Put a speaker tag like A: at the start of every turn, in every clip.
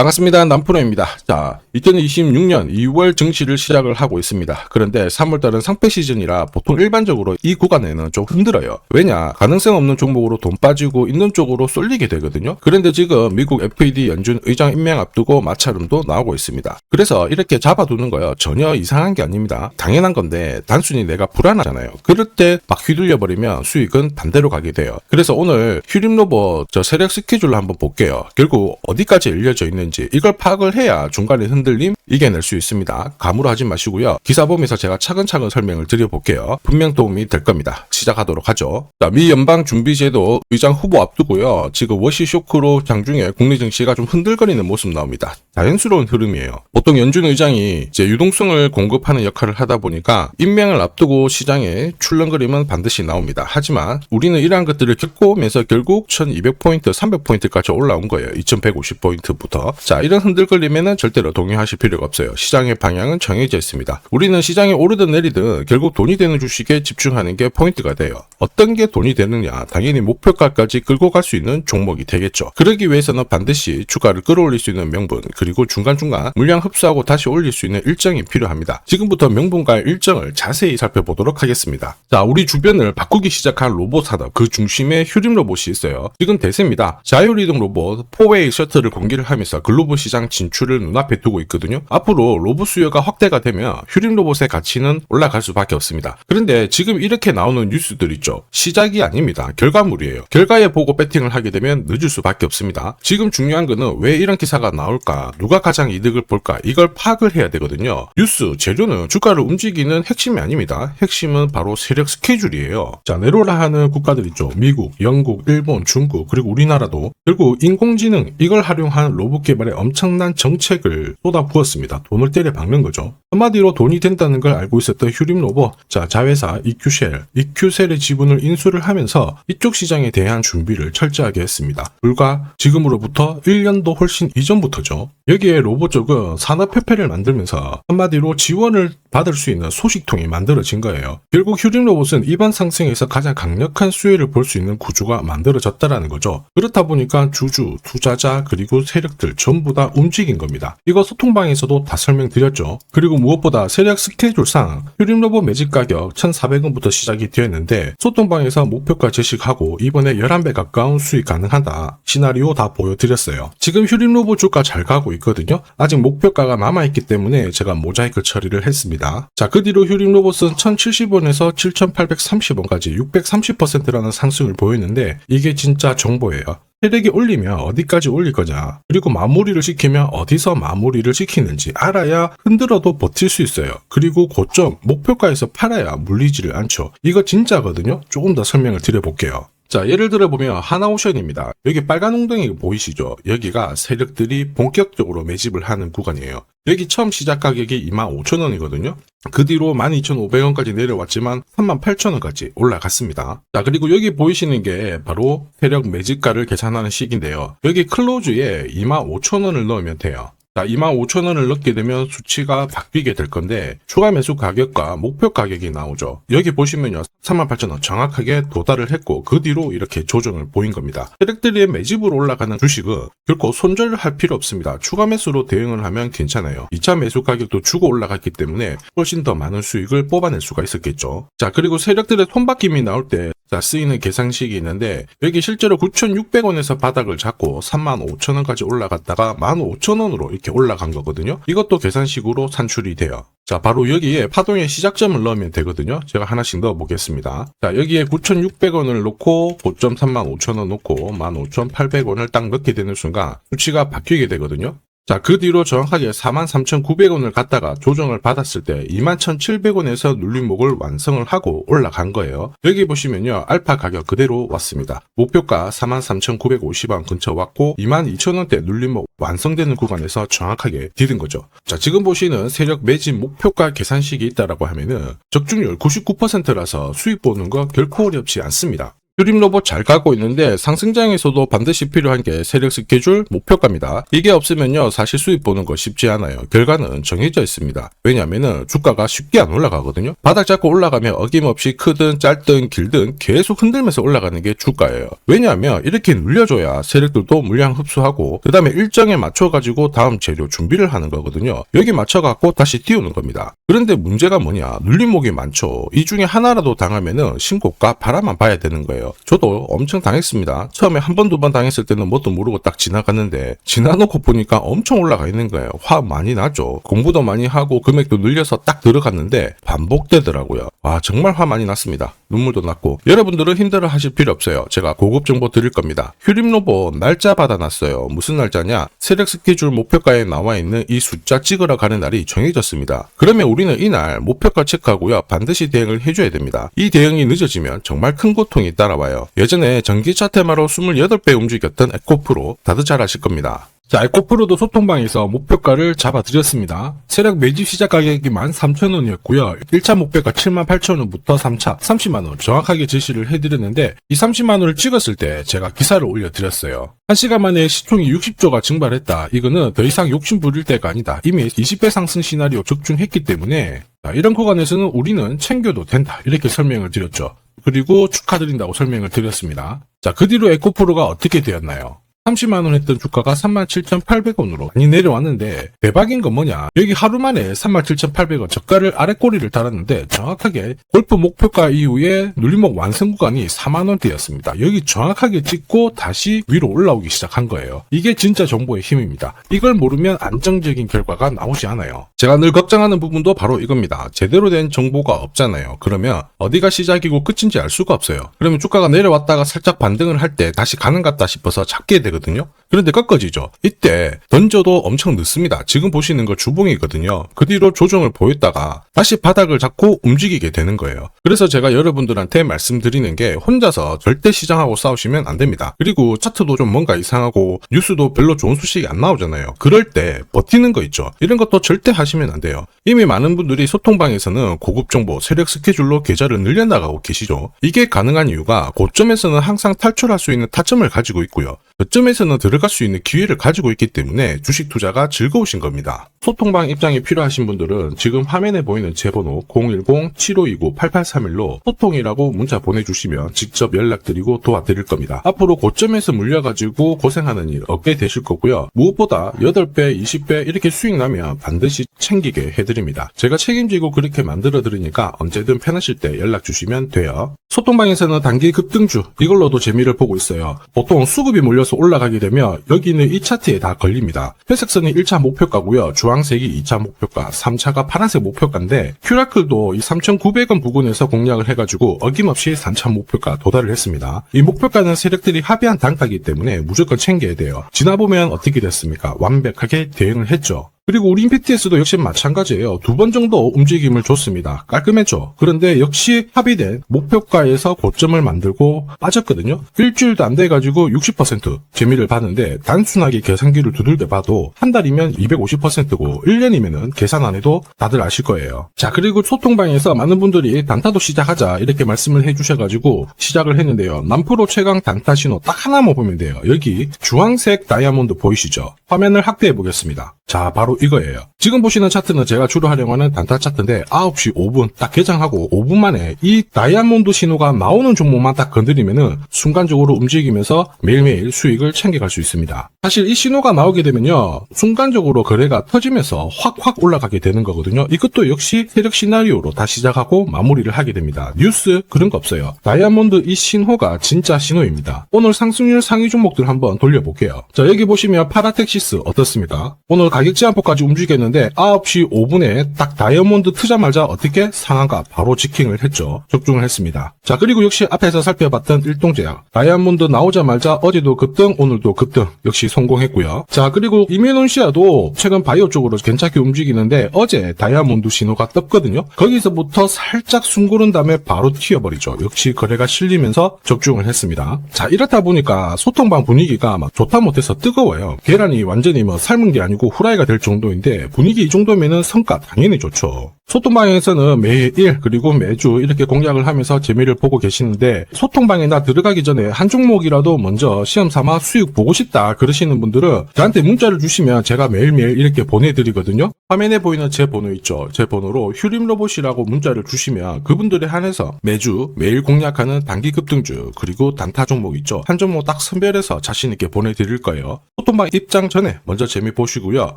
A: 반갑습니다. 남프로입니다. 자, 2026년 2월 증시를 시작을 하고 있습니다. 그런데 3월달은 상패 시즌이라 보통 일반적으로 이 구간에는 좀 힘들어요. 왜냐? 가능성 없는 종목으로 돈 빠지고 있는 쪽으로 쏠리게 되거든요. 그런데 지금 미국 FED 연준 의장 임명 앞두고 마찰음도 나오고 있습니다. 그래서 이렇게 잡아두는 거요. 전혀 이상한 게 아닙니다. 당연한 건데 단순히 내가 불안하잖아요. 그럴 때 막 휘둘려버리면 수익은 반대로 가게 돼요. 그래서 오늘 휴림로봇 세력 스케줄로 한번 볼게요. 결국 어디까지 열려져 있는지 이걸 파악을 해야 중간에 흔들림 이겨낼 수 있습니다. 가물하지 마시고요. 기사 보면서 제가 차근차근 설명을 드려볼게요. 분명 도움이 될 겁니다. 시작하도록 하죠. 자, 미 연방준비제도 의장 후보 앞두고요. 지금 워시 쇼크로 장중에 국내 증시가 좀 흔들거리는 모습 나옵니다. 자연스러운 흐름이에요. 보통 연준 의장이 이제 유동성을 공급하는 역할을 하다 보니까 임명을 앞두고 시장에 출렁거림은 반드시 나옵니다. 하지만 우리는 이러한 것들을 겪어오면서 결국 1200포인트, 300포인트까지 올라온 거예요. 2150포인트부터. 자, 이런 흔들거림에는 절대로 동요하실 필요가 없어요. 시장의 방향은 정해져 있습니다. 우리는 시장이 오르든 내리든 결국 돈이 되는 주식에 집중하는 게 포인트가 돼요. 어떤 게 돈이 되느냐? 당연히 목표가까지 끌고 갈 수 있는 종목이 되겠죠. 그러기 위해서는 반드시 주가를 끌어올릴 수 있는 명분, 그리고 중간중간 물량 흡수하고 다시 올릴 수 있는 일정이 필요합니다. 지금부터 명분과 일정을 자세히 살펴보도록 하겠습니다. 자, 우리 주변을 바꾸기 시작한 로봇 산업, 그 중심에 휴림 로봇이 있어요. 지금 대세입니다. 자율이동 로봇 포웨이 셔틀을 공개를 하면서 글로벌 시장 진출을 눈앞에 두고 있거든요. 앞으로 로봇 수요가 확대가 되면 휴림 로봇의 가치는 올라갈 수밖에 없습니다. 그런데 지금 이렇게 나오는 뉴스들 있죠. 시작이 아닙니다. 결과물이에요. 결과에 보고 배팅을 하게 되면 늦을 수밖에 없습니다. 지금 중요한 거는 왜 이런 기사가 나올까? 누가 가장 이득을 볼까? 이걸 파악을 해야 되거든요. 뉴스, 재료는 주가를 움직이는 핵심이 아닙니다. 핵심은 바로 세력 스케줄이에요. 자, 내로라 하는 국가들 있죠. 미국, 영국, 일본, 중국, 그리고 우리나라도 결국 인공지능 이걸 활용한 로봇 개발에 엄청난 정책을 쏟아부었습니다. 돈을 때려 박는 거죠. 한마디로 돈이 된다는 걸 알고 있었던 휴림 로봇, 자, 자회사 EQ셀의 지분을 인수를 하면서 이쪽 시장에 대한 준비를 철저하게 했습니다. 불과 지금으로부터 1년도 훨씬 이전부터죠. 여기에 로봇 쪽은 산업협회를 만들면서 한마디로 지원을 받을 수 있는 소식통이 만들어진 거예요. 결국 휴림 로봇은 이번 상승에서 가장 강력한 수혜를 볼 수 있는 구조가 만들어졌다라는 거죠. 그렇다 보니까 주주, 투자자, 그리고 세력들 전부 다 움직인 겁니다. 이거 소통방에서도 다 설명드렸죠. 그리고 무엇보다 세력 스케줄상 휴림 로봇 매집 가격 1,400원부터 시작이 되었는데 소통방에서 목표가 제시하고 이번에 11배 가까운 수익 가능하다. 시나리오 다 보여드렸어요. 지금 휴림 로봇 주가 잘 가고 있거든요. 아직 목표가가 남아있기 때문에 제가 모자이크 처리를 했습니다. 자, 그 뒤로 휴림 로봇은 1,070원에서 7,830원까지 630%라는 상승을 보였는데 이게 진짜 정보예요. 세력이 올리면 어디까지 올릴 거냐, 그리고 마무리를 시키면 어디서 마무리를 시키는지 알아야 흔들어도 버틸 수 있어요. 그리고 고점 목표가에서 팔아야 물리지를 않죠. 이거 진짜거든요. 조금 더 설명을 드려볼게요. 자, 예를 들어 보면 하나오션입니다. 여기 빨간 웅덩이 보이시죠? 여기가 세력들이 본격적으로 매집을 하는 구간이에요. 여기 처음 시작 가격이 25,000원이거든요. 그 뒤로 12,500원까지 내려왔지만 38,000원까지 올라갔습니다. 자, 그리고 여기 보이시는 게 바로 세력 매집가를 계산하는 식인데요. 여기 클로즈에 25,000원을 넣으면 돼요. 자, 25,000원을 넣게 되면 수치가 바뀌게 될 건데 추가 매수 가격과 목표 가격이 나오죠. 여기 보시면요, 38,000원 정확하게 도달을 했고 그 뒤로 이렇게 조정을 보인 겁니다. 세력들이 매집으로 올라가는 주식은 결코 손절을 할 필요 없습니다. 추가 매수로 대응을 하면 괜찮아요. 2차 매수 가격도 주고 올라갔기 때문에 훨씬 더 많은 수익을 뽑아낼 수가 있었겠죠. 자, 그리고 세력들의 손바뀜이 나올 때 쓰이는 계산식이 있는데 여기 실제로 9,600원에서 바닥을 잡고 35,000원까지 올라갔다가 15,000원으로 이렇게 올라간 거거든요. 이것도 계산식으로 산출이 돼요. 자, 바로 여기에 파동의 시작점을 넣으면 되거든요. 제가 하나씩 넣어 보겠습니다. 자, 여기에 9,600원을 놓고 고점 35,000원 놓고 15,800원을 딱 넣게 되는 순간 수치가 바뀌게 되거든요. 자, 그 뒤로 정확하게 43,900원을 갖다가 조정을 받았을 때 21,700원에서 눌림목을 완성을 하고 올라간 거예요. 여기 보시면요, 알파 가격 그대로 왔습니다. 목표가 43,950원 근처 왔고 22,000원대 눌림목 완성되는 구간에서 정확하게 디딘 거죠. 자, 지금 보시는 세력 매집 목표가 계산식이 있다라고 하면은 적중률 99%라서 수익 보는 거 결코 어렵지 않습니다. 휴림로봇 잘 가고 있는데 상승장에서도 반드시 필요한 게 세력 스케줄, 목표가입니다. 이게 없으면요 사실 수익 보는 거 쉽지 않아요. 결과는 정해져 있습니다. 왜냐하면 주가가 쉽게 안 올라가거든요. 바닥 잡고 올라가면 어김없이 크든 짧든 길든 계속 흔들면서 올라가는 게 주가예요. 왜냐하면 이렇게 눌려줘야 세력들도 물량 흡수하고 그 다음에 일정에 맞춰가지고 다음 재료 준비를 하는 거거든요. 여기 맞춰갖고 다시 띄우는 겁니다. 그런데 문제가 뭐냐, 눌림목이 많죠. 이 중에 하나라도 당하면은 신고가 바라만 봐야 되는 거예요. 저도 엄청 당했습니다. 처음에 한 번, 두 번 당했을 때는 뭣도 모르고 딱 지나갔는데 지나놓고 보니까 엄청 올라가 있는 거예요. 화 많이 나죠. 공부도 많이 하고 금액도 늘려서 딱 들어갔는데 반복되더라고요. 와 정말 화 많이 났습니다. 눈물도 났고. 여러분들은 힘들어 하실 필요 없어요. 제가 고급 정보 드릴 겁니다. 휴림로봇 날짜 받아놨어요. 무슨 날짜냐? 세력 스케줄 목표가에 나와 있는 이 숫자 찍으러 가는 날이 정해졌습니다. 그러면 우리는 이날 목표가 체크하고요. 반드시 대응을 해줘야 됩니다. 이 대응이 늦어지면 정말 큰 고통이 따라와요. 예전에 전기차 테마로 28배 움직였던 에코프로 다들 잘 아실 겁니다. 자, 에코프로도 소통방에서 목표가를 잡아드렸습니다. 세력 매집 시작 가격이 13,000원이었고요. 1차 목표가 78,000원부터 3차 30만원 정확하게 제시를 해드렸는데 이 30만원을 찍었을 때 제가 기사를 올려드렸어요. 1시간 만에 시총이 60조가 증발했다. 이거는 더 이상 욕심 부릴 때가 아니다. 이미 20배 상승 시나리오 적중했기 때문에 자, 이런 구간에서는 우리는 챙겨도 된다. 이렇게 설명을 드렸죠. 그리고 축하드린다고 설명을 드렸습니다. 자, 그 뒤로 에코프로가 어떻게 되었나요? 30만원 했던 주가가 37,800원으로 많이 내려왔는데 대박인 건 뭐냐, 여기 하루 만에 37,800원 저가를 아래 꼬리를 달았는데 정확하게 골프 목표가 이후에 눌림목 완성 구간이 4만원대였습니다. 여기 정확하게 찍고 다시 위로 올라오기 시작한 거예요. 이게 진짜 정보의 힘입니다. 이걸 모르면 안정적인 결과가 나오지 않아요. 제가 늘 걱정하는 부분도 바로 이겁니다. 제대로 된 정보가 없잖아요. 그러면 어디가 시작이고 끝인지 알 수가 없어요. 그러면 주가가 내려왔다가 살짝 반등을 할 때 다시 가는 것 같다 싶어서 잡게 되거든요. 그런데 꺾어지죠. 이때 던져도 엄청 늦습니다. 지금 보시는 거 주봉이거든요. 그 뒤로 조정을 보였다가 다시 바닥을 잡고 움직이게 되는 거예요. 그래서 제가 여러분들한테 말씀드리는 게 혼자서 절대 시장하고 싸우시면 안 됩니다. 그리고 차트도 좀 뭔가 이상하고 뉴스도 별로 좋은 소식이 안 나오잖아요. 그럴 때 버티는 거 있죠. 이런 것도 절대 하시면 안 돼요. 이미 많은 분들이 소통방에서는 고급 정보, 세력 스케줄로 계좌를 늘려나가고 계시죠. 이게 가능한 이유가 고점에서는 항상 탈출할 수 있는 타점을 가지고 있고요. 저점에서는 들어갈 수 있는 기회를 가지고 있기 때문에 주식 투자가 즐거우신 겁니다. 소통방 입장이 필요하신 분들은 지금 화면에 보이는 제 번호 010-7529-8831로 소통이라고 문자 보내주시면 직접 연락드리고 도와드릴 겁니다. 앞으로 고점에서 물려가지고 고생하는 일 없게 되실 거고요. 무엇보다 8배, 20배 이렇게 수익 나면 반드시 챙기게 해드립니다. 제가 책임지고 그렇게 만들어드리니까 언제든 편하실 때 연락 주시면 돼요. 소통방에서는 단기 급등주 이걸로도 재미를 보고 있어요. 보통 수급이 몰려서 올라가게 되면 여기는 이 차트에 다 걸립니다. 회색선이 1차 목표가고요. 주황색이 2차 목표가, 3차가 파란색 목표가인데 큐라클도 이 3,900원 부근에서 공략을 해가지고 어김없이 3차 목표가 도달을 했습니다. 이 목표가는 세력들이 합의한 단가이기 때문에 무조건 챙겨야 돼요. 지나보면 어떻게 됐습니까? 완벽하게 대응을 했죠. 그리고 우리 임팩트에서도 역시 마찬가지예요. 2번 정도 움직임을 줬습니다. 깔끔했죠. 그런데 역시 합의된 목표가에서 고점을 만들고 빠졌거든요. 일주일도 안 돼가지고 60% 재미를 봤는데 단순하게 계산기를 두들겨 봐도 한 달이면 250%고 1년이면은 계산 안 해도 다들 아실 거예요. 자, 그리고 소통방에서 많은 분들이 단타도 시작하자 이렇게 말씀을 해주셔가지고 시작을 했는데요. 남프로 최강 단타 신호 딱 하나만 보면 돼요. 여기 주황색 다이아몬드 보이시죠? 화면을 확대해 보겠습니다. 자, 바로 이거예요. 지금 보시는 차트는 제가 주로 활용하는 단타 차트인데 9시 5분 딱 개장하고 5분 만에 이 다이아몬드 신호가 나오는 종목만 딱 건드리면은 순간적으로 움직이면서 매일매일 수익을 챙겨갈 수 있습니다. 사실 이 신호가 나오게 되면요, 순간적으로 거래가 터지면서 확 올라가게 되는 거거든요. 이것도 역시 세력 시나리오로 다 시작하고 마무리를 하게 됩니다. 뉴스 그런 거 없어요. 다이아몬드 이 신호가 진짜 신호입니다. 오늘 상승률 상위 종목들 한번 돌려볼게요. 자, 여기 보시면 파라텍시스 어떻습니까? 오늘 가격 제한폭까지 움직였는데 9시 5분에 딱 다이아몬드 트자마자 어떻게 상한가 바로 지킹을 했죠. 적중을 했습니다. 자, 그리고 역시 앞에서 살펴봤던 일동제약 다이아몬드 나오자마자 어제도 급등 오늘도 급등 역시 성공했고요. 자, 그리고 이뮤논시아도 최근 바이오 쪽으로 괜찮게 움직이는데 어제 다이아몬드 신호가 떴거든요. 거기서부터 살짝 숨고른 다음에 바로 튀어버리죠. 역시 거래가 실리면서 적중을 했습니다. 자, 이렇다 보니까 소통방 분위기가 막 좋다 못해서 뜨거워요. 계란이 완전히 삶은 게 아니고 후라이가 될 정도인데 분위기 이 정도면은 성과 당연히 좋죠. 소통방에서는 매일 그리고 매주 이렇게 공략을 하면서 재미를 보고 계시는데 소통방에 나 들어가기 전에 한 종목이라도 먼저 시험 삼아 수익 보고 싶다 그러시는 분들은 저한테 문자를 주시면 제가 매일매일 이렇게 보내드리거든요. 화면에 보이는 제 번호 있죠. 제 번호로 휴림로봇이라고 문자를 주시면 그분들에 한해서 매일 공략하는 단기 급등주 그리고 단타 종목 있죠. 한 종목 딱 선별해서 자신있게 보내드릴 거예요. 소통방 입장 전에 먼저 재미 보시고요.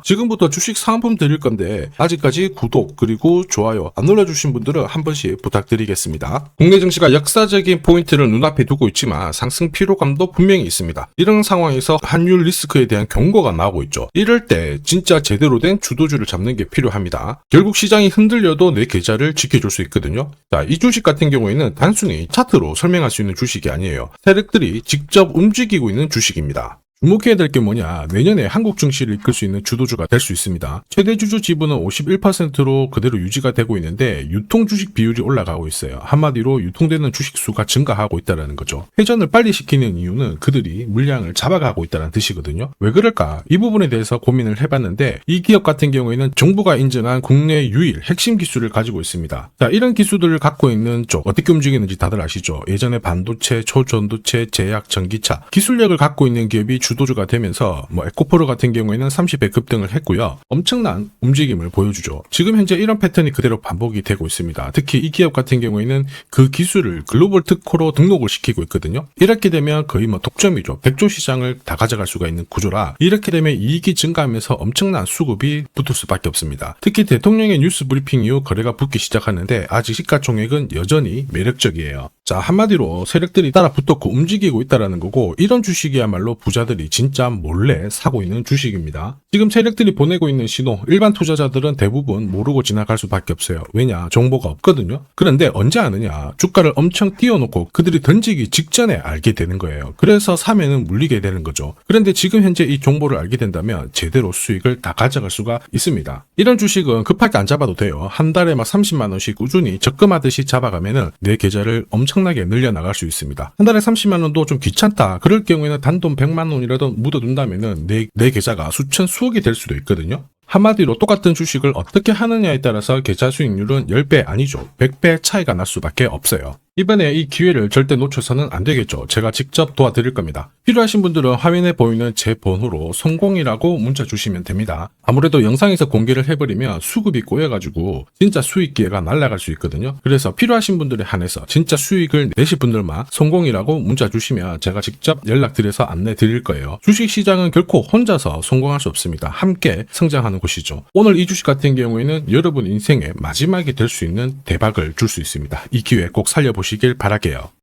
A: 지금부터 주식 사은품 드릴 건데 아직까지 구독 그리고 좋아요 안 눌러주신 분들은 한 번씩 부탁드리겠습니다. 국내 증시가 역사적인 포인트를 눈앞에 두고 있지만 상승 피로감도 분명히 있습니다. 이런 상황에서 환율 리스크에 대한 경고가 나오고 있죠. 이럴 때 진짜 제대로 된 주도주를 잡는 게 필요합니다. 결국 시장이 흔들려도 내 계좌를 지켜줄 수 있거든요. 자, 이 주식 같은 경우에는 단순히 차트로 설명할 수 있는 주식이 아니에요. 세력들이 직접 움직이고 있는 주식입니다. 주목해야 될 게 뭐냐, 내년에 한국 증시를 이끌 수 있는 주도주가 될 수 있습니다. 최대 주주 지분은 51%로 그대로 유지가 되고 있는데 유통 주식 비율이 올라가고 있어요. 한마디로 유통되는 주식 수가 증가하고 있다는 거죠. 회전을 빨리 시키는 이유는 그들이 물량을 잡아가고 있다는 뜻이거든요. 왜 그럴까? 이 부분에 대해서 고민을 해봤는데 이 기업 같은 경우에는 정부가 인정한 국내 유일 핵심 기술을 가지고 있습니다. 자, 이런 기술들을 갖고 있는 쪽 어떻게 움직이는지 다들 아시죠? 예전에 반도체, 초전도체, 제약, 전기차 기술력을 갖고 있는 기업이 주도주가 되면서 에코프로 같은 경우에는 30배 급등을 했고요. 엄청난 움직임을 보여주죠. 지금 현재 이런 패턴이 그대로 반복이 되고 있습니다. 특히 이 기업 같은 경우에는 그 기술을 글로벌 특허로 등록을 시키고 있거든요. 이렇게 되면 거의 독점이죠. 100조 시장을 다 가져갈 수가 있는 구조라 이렇게 되면 이익이 증가하면서 엄청난 수급이 붙을 수밖에 없습니다. 특히 대통령의 뉴스 브리핑 이후 거래가 붙기 시작하는데 아직 시가총액은 여전히 매력적이에요. 자, 한마디로 세력들이 따라 붙었고 움직이고 있다는 거고 이런 주식이야말로 부자들이 진짜 몰래 사고 있는 주식입니다. 지금 세력들이 보내고 있는 신호 일반 투자자들은 대부분 모르고 지나갈 수밖에 없어요. 왜냐? 정보가 없거든요. 그런데 언제 아느냐? 주가를 엄청 띄워놓고 그들이 던지기 직전에 알게 되는 거예요. 그래서 사면은 물리게 되는 거죠. 그런데 지금 현재 이 정보를 알게 된다면 제대로 수익을 다 가져갈 수가 있습니다. 이런 주식은 급하게 안 잡아도 돼요. 한 달에 30만 원씩 꾸준히 적금하듯이 잡아가면은 내 계좌를 엄청나게 늘려나갈 수 있습니다. 한 달에 30만 원도 좀 귀찮다. 그럴 경우에는 단돈 100만 원이라도 묻어둔다면은 내 계좌가 수억이 될 수도 있거든요. 한마디로 똑같은 주식을 어떻게 하느냐에 따라서 계좌 수익률은 10배 아니죠. 100배 차이가 날 수밖에 없어요. 이번에 이 기회를 절대 놓쳐서는 안 되겠죠. 제가 직접 도와드릴 겁니다. 필요하신 분들은 화면에 보이는 제 번호로 성공이라고 문자 주시면 됩니다. 아무래도 영상에서 공개를 해버리면 수급이 꼬여가지고 진짜 수익 기회가 날아갈 수 있거든요. 그래서 필요하신 분들에 한해서 진짜 수익을 내실 분들만 성공이라고 문자 주시면 제가 직접 연락드려서 안내 드릴 거예요. 주식시장은 결코 혼자서 성공할 수 없습니다. 함께 성장하는 곳이죠. 오늘 이 주식 같은 경우에는 여러분 인생의 마지막이 될 수 있는 대박을 줄 수 있습니다. 이 기회 꼭 살려보시길 바랄게요.